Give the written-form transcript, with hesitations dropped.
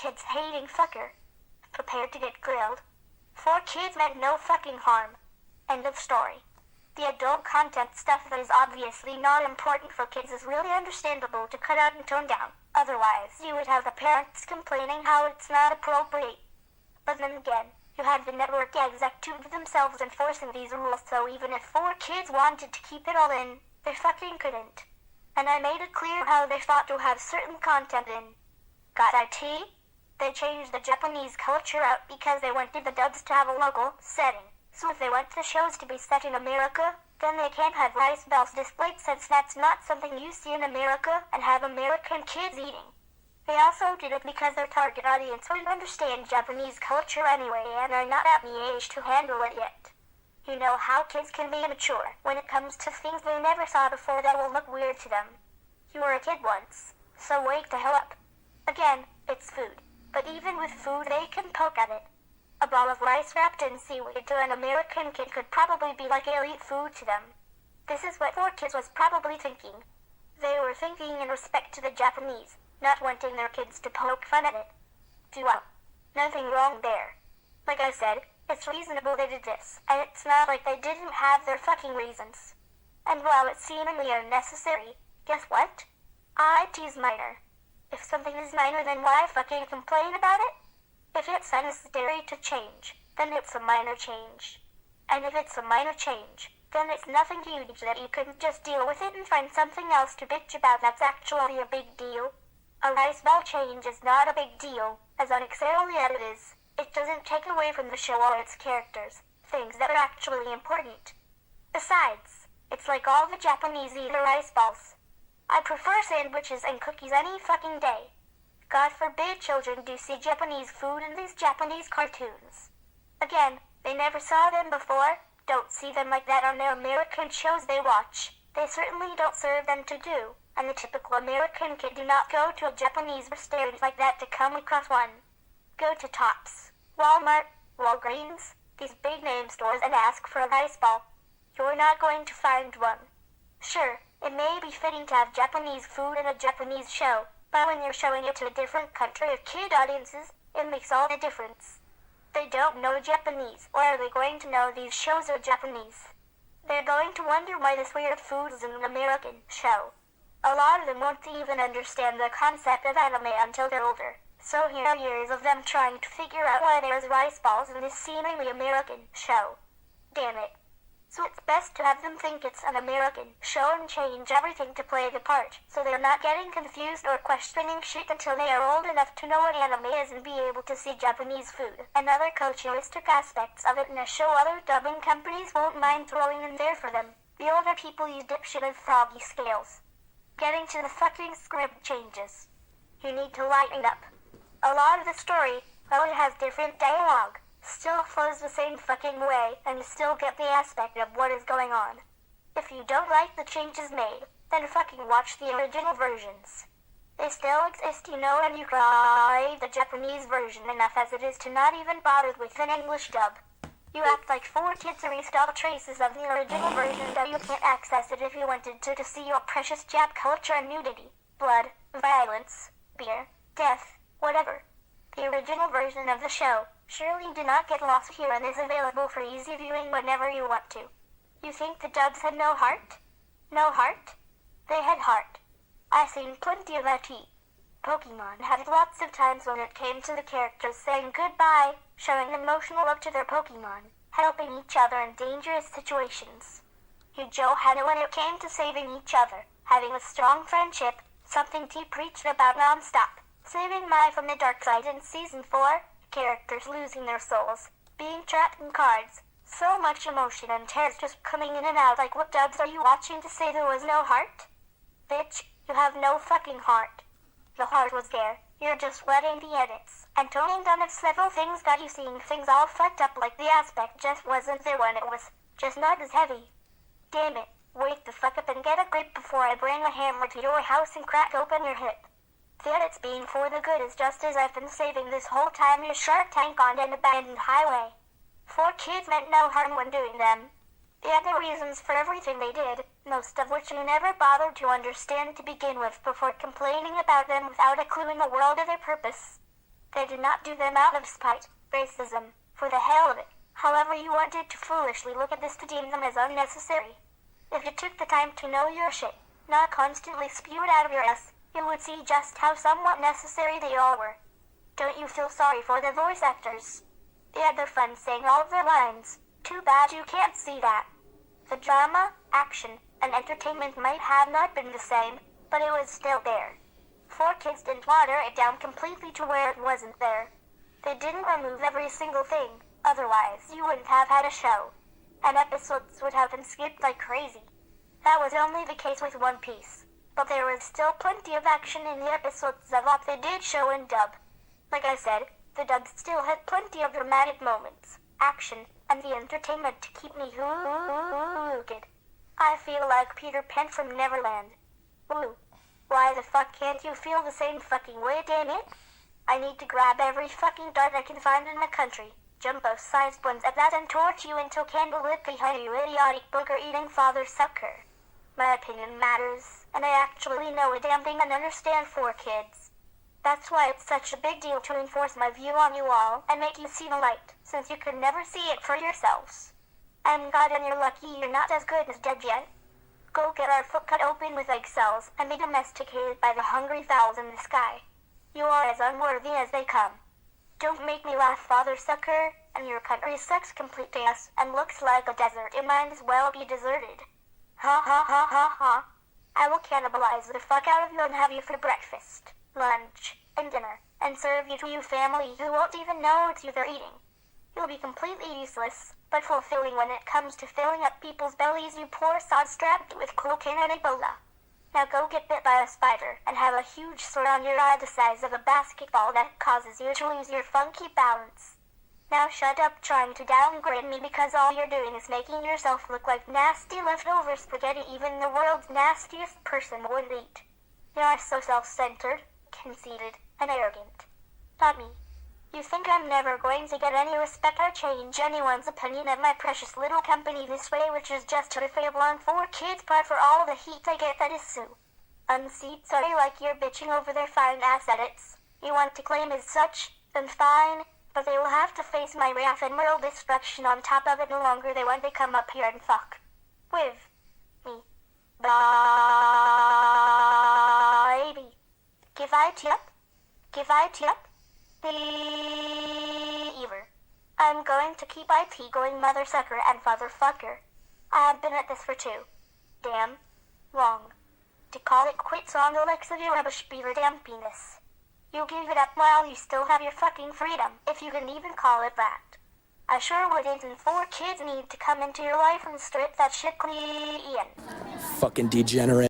kids-hating fucker. Prepared to get grilled. 4 kids meant no fucking harm. End of story. The adult content stuff that is obviously not important for kids is really understandable to cut out and tone down. Otherwise, you would have the parents complaining how it's not appropriate. But then again, you have the network executives themselves enforcing these rules, so even if 4 kids wanted to keep it all in, they fucking couldn't. And I made it clear how they thought to have certain content in. Got IT? They changed the Japanese culture out because they wanted the dubs to have a local setting. So if they want the shows to be set in America, then they can't have rice balls displayed, since that's not something you see in America and have American kids eating. They also did it because their target audience wouldn't understand Japanese culture anyway and are not at the age to handle it yet. You know how kids can be immature when it comes to things they never saw before that will look weird to them. You were a kid once, so wake the hell up. Again, it's food. But even with food they can poke at it. A ball of rice wrapped in seaweed to an American kid could probably be like elite food to them. This is what 4 kids was probably thinking. They were thinking in respect to the Japanese, not wanting their kids to poke fun at it. Nothing wrong there. Like I said, it's reasonable they did this, and it's not like they didn't have their fucking reasons. And while it's seemingly unnecessary, guess what? IT's minor. If something is minor, then why fucking complain about it? If it's unnecessary to change, then it's a minor change. And if it's a minor change, then it's nothing huge that you couldn't just deal with it and find something else to bitch about that's actually a big deal. A rice ball change is not a big deal, as unnecessarily as it is. It doesn't take away from the show or its characters, things that are actually important. Besides, it's like all the Japanese eat rice balls. I prefer sandwiches and cookies any fucking day. God forbid children do see Japanese food in these Japanese cartoons. Again, they never saw them before, don't see them like that on their American shows they watch. They certainly don't serve them to do, and the typical American kid do not go to a Japanese restaurant like that to come across one. Go to Tops, Walmart, Walgreens, these big name stores and ask for a rice ball. You're not going to find one. Sure, it may be fitting to have Japanese food in a Japanese show, but when you're showing it to a different country of kid audiences, it makes all the difference. They don't know Japanese, or are they going to know these shows are Japanese? They're going to wonder why this weird food is in an American show. A lot of them won't even understand the concept of anime until they're older. So here are years of them trying to figure out why there's rice balls in this seemingly American show. Damn it. So it's best to have them think it's an American show and change everything to play the part, so they're not getting confused or questioning shit until they are old enough to know what anime is and be able to see Japanese food and other culturistic aspects of it in a show other dubbing companies won't mind throwing in there for them. The older people use dipshit and froggy scales. Getting to the fucking script changes. You need to lighten up. A lot of the story, though it has different dialogue, still flows the same fucking way, and you still get the aspect of what is going on. If you don't like the changes made, then fucking watch the original versions. They still exist, you know, and you cry the Japanese version enough as it is to not even bother with an English dub. You act like 4 kids to restore traces of the original version, though you can't access it if you wanted to see your precious Jap culture and nudity, blood, violence, beer, death, whatever. The original version of the show surely do not get lost here and is available for easy viewing whenever you want to. You think the dubs had no heart? No heart? They had heart. I seen plenty of IT. Pokemon had lots of times when it came to the characters saying goodbye, showing emotional love to their Pokemon, helping each other in dangerous situations. Yu-Gi-Oh had it when it came to saving each other, having a strong friendship, something T preached about non-stop, saving Mai from the dark side in Season 4, characters losing their souls, being trapped in cards, so much emotion and tears just coming in and out. Like, what dubs are you watching to say there was no heart? Bitch, you have no fucking heart. The heart was there, you're just letting the edits and toning down of several things got you seeing things all fucked up, like the aspect just wasn't there when it was just not as heavy. Damn it, wake the fuck up and get a grip before I bring a hammer to your house and crack open your hip. The edits being for the good is just as I've been saving this whole time, your Shark Tank on an abandoned highway. 4 kids meant no harm when doing them. They had their reasons for everything they did, most of which you never bothered to understand to begin with before complaining about them without a clue in the world of their purpose. They did not do them out of spite, racism, for the hell of it. However you wanted to foolishly look at this to deem them as unnecessary. If you took the time to know your shit, not constantly spew it out of your ass, you would see just how somewhat necessary they all were. Don't you feel sorry for the voice actors? They had their fun saying all of their lines. Too bad you can't see that. The drama, action, and entertainment might have not been the same, but it was still there. 4Kids didn't water it down completely to where it wasn't there. They didn't remove every single thing, otherwise you wouldn't have had a show. And episodes would have been skipped like crazy. That was only the case with One Piece, but there was still plenty of action in the episodes of what they did show in dub. Like I said, the dub still had plenty of dramatic moments, action, and the entertainment to keep me hooked. I feel like Peter Pan from Neverland. Woo. Why the fuck can't you feel the same fucking way, damn it? I need to grab every fucking dart I can find in the country, jumbo-sized ones at that, and torch you until candlelit behind you idiotic booger-eating father sucker. My opinion matters, and I actually know a damn thing and understand 4Kids. That's why it's such a big deal to enforce my view on you all and make you see the light, since you could never see it for yourselves. I'm God and you're lucky you're not as good as dead yet. Go get our foot cut open with egg cells and be domesticated by the hungry fowls in the sky. You are as unworthy as they come. Don't make me laugh, father sucker, and your country sucks complete ass and looks like a desert. It might as well be deserted. Ha ha ha ha ha. I will cannibalize the fuck out of you and have you for breakfast, lunch, and dinner, and serve you to your family who won't even know it's you they're eating. You'll be completely useless, but fulfilling when it comes to filling up people's bellies, you poor sod strapped with cocaine and Ebola. Now go get bit by a spider and have a huge sore on your eye the size of a basketball that causes you to lose your funky balance. Now shut up trying to downgrade me, because all you're doing is making yourself look like nasty leftover spaghetti even the world's nastiest person wouldn't eat. You are so self-centered, conceited, and arrogant. Not me. You think I'm never going to get any respect or change anyone's opinion of my precious little company this way, which is just a fable on 4Kids part for all the heat I get that is Sue. Unseat, sorry, like you're bitching over their fine ass edits. You want to claim as such, then fine, but they will have to face my wrath and moral destruction on top of it no longer they want to come up here and fuck with me. Baby. Give I tip? Give I tip? Beaver. I'm going to keep IT going, mother sucker and father fucker. I have been at this for too damn long to call it quits on the likes of your rubbish beaver damn penis. You give it up while you still have your fucking freedom, if you can even call it that. I sure wouldn't, and 4Kids need to come into your life and strip that shit clean. Fucking degenerate.